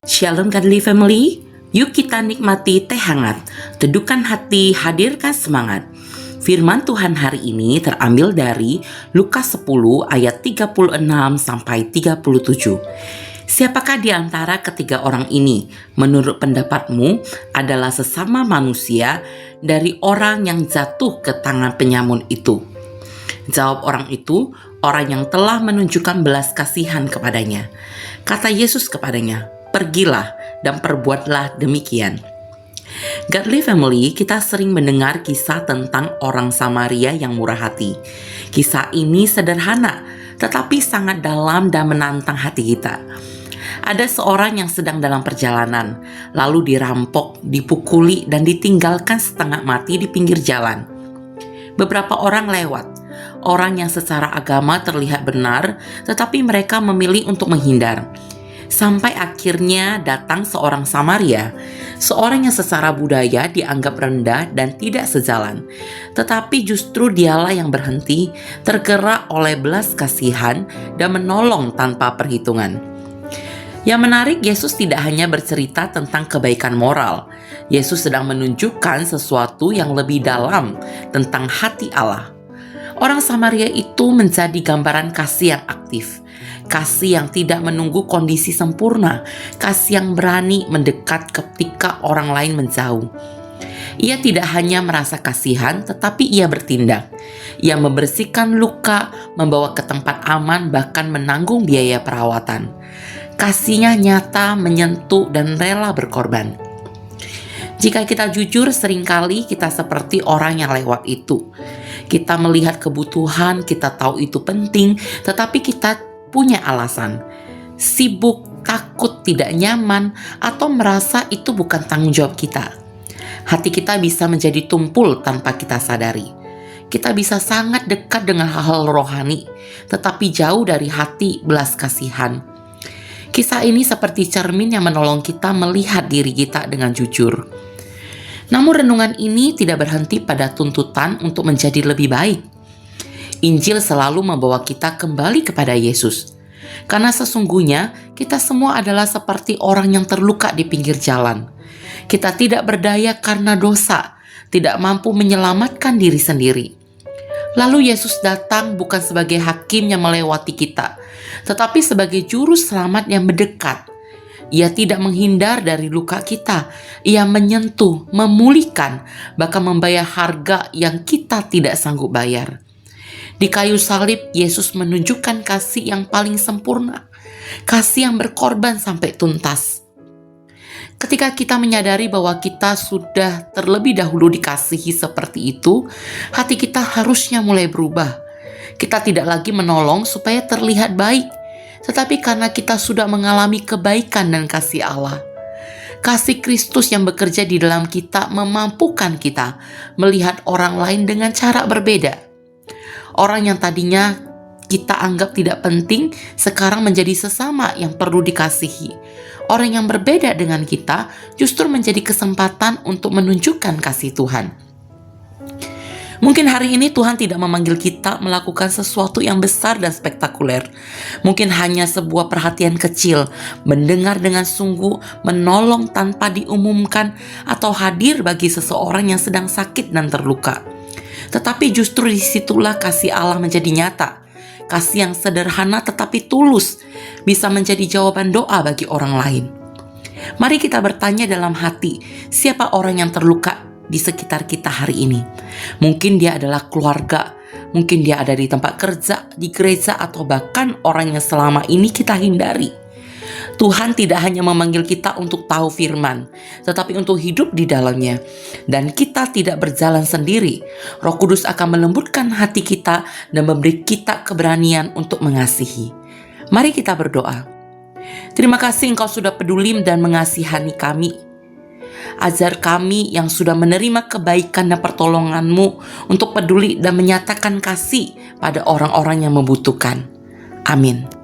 Shalom Godly Family, yuk kita nikmati teh hangat, teduhkan hati, hadirkan semangat. Firman Tuhan hari ini terambil dari Lukas 10 ayat 36 sampai 37. Siapakah di antara ketiga orang ini menurut pendapatmu adalah sesama manusia dari orang yang jatuh ke tangan penyamun itu? Jawab orang itu, orang yang telah menunjukkan belas kasihan kepadanya. Kata Yesus kepadanya, pergilah dan perbuatlah demikian. Godly Family, kita sering mendengar kisah tentang orang Samaria yang murah hati. Kisah ini sederhana, tetapi sangat dalam dan menantang hati kita. Ada seorang yang sedang dalam perjalanan, lalu dirampok, dipukuli, dan ditinggalkan setengah mati di pinggir jalan. Beberapa orang lewat, orang yang secara agama terlihat benar, tetapi mereka memilih untuk menghindar. Sampai akhirnya datang seorang Samaria, seorang yang secara budaya dianggap rendah dan tidak sejalan. Tetapi justru dialah yang berhenti, tergerak oleh belas kasihan dan menolong tanpa perhitungan. Yang menarik, Yesus tidak hanya bercerita tentang kebaikan moral. Yesus sedang menunjukkan sesuatu yang lebih dalam tentang hati Allah. Orang Samaria itu menjadi gambaran kasih yang aktif, kasih yang tidak menunggu kondisi sempurna, kasih yang berani mendekat ketika orang lain menjauh. Ia tidak hanya merasa kasihan, tetapi ia bertindak. Ia membersihkan luka, membawa ke tempat aman, bahkan menanggung biaya perawatan. Kasihnya nyata, menyentuh, dan rela berkorban. Jika kita jujur, seringkali kita seperti orang yang lewat itu. Kita melihat kebutuhan, kita tahu itu penting, tetapi kita punya alasan. Sibuk, takut, tidak nyaman, atau merasa itu bukan tanggung jawab kita. Hati kita bisa menjadi tumpul tanpa kita sadari. Kita bisa sangat dekat dengan hal-hal rohani, tetapi jauh dari hati belas kasihan. Kisah ini seperti cermin yang menolong kita melihat diri kita dengan jujur. Namun renungan ini tidak berhenti pada tuntutan untuk menjadi lebih baik. Injil selalu membawa kita kembali kepada Yesus. Karena sesungguhnya kita semua adalah seperti orang yang terluka di pinggir jalan. Kita tidak berdaya karena dosa, tidak mampu menyelamatkan diri sendiri. Lalu Yesus datang bukan sebagai hakim yang melewati kita, tetapi sebagai juru selamat yang mendekat. Ia tidak menghindar dari luka kita. Ia menyentuh, memulihkan, bahkan membayar harga yang kita tidak sanggup bayar. Di kayu salib, Yesus menunjukkan kasih yang paling sempurna, kasih yang berkorban sampai tuntas. Ketika kita menyadari bahwa kita sudah terlebih dahulu dikasihi seperti itu, hati kita harusnya mulai berubah. Kita tidak lagi menolong supaya terlihat baik, tetapi karena kita sudah mengalami kebaikan dan kasih Allah. Kasih Kristus yang bekerja di dalam kita memampukan kita melihat orang lain dengan cara berbeda. Orang yang tadinya kita anggap tidak penting, sekarang menjadi sesama yang perlu dikasihi. Orang yang berbeda dengan kita justru menjadi kesempatan untuk menunjukkan kasih Tuhan. Mungkin hari ini Tuhan tidak memanggil kita melakukan sesuatu yang besar dan spektakuler. Mungkin hanya sebuah perhatian kecil, mendengar dengan sungguh, menolong tanpa diumumkan, atau hadir bagi seseorang yang sedang sakit dan terluka. Tetapi justru disitulah kasih Allah menjadi nyata. Kasih yang sederhana tetapi tulus bisa menjadi jawaban doa bagi orang lain. Mari kita bertanya dalam hati, siapa orang yang terluka di sekitar kita hari ini? Mungkin dia adalah keluarga, mungkin dia ada di tempat kerja, di gereja, atau bahkan orang yang selama ini kita hindari. Tuhan tidak hanya memanggil kita untuk tahu firman, tetapi untuk hidup di dalamnya. Dan kita tidak berjalan sendiri. Roh Kudus akan melembutkan hati kita dan memberi kita keberanian untuk mengasihi. Mari kita berdoa. Terima kasih Engkau sudah peduli dan mengasihani kami. Ajar kami yang sudah menerima kebaikan dan pertolongan-Mu untuk peduli dan menyatakan kasih pada orang-orang yang membutuhkan. Amin.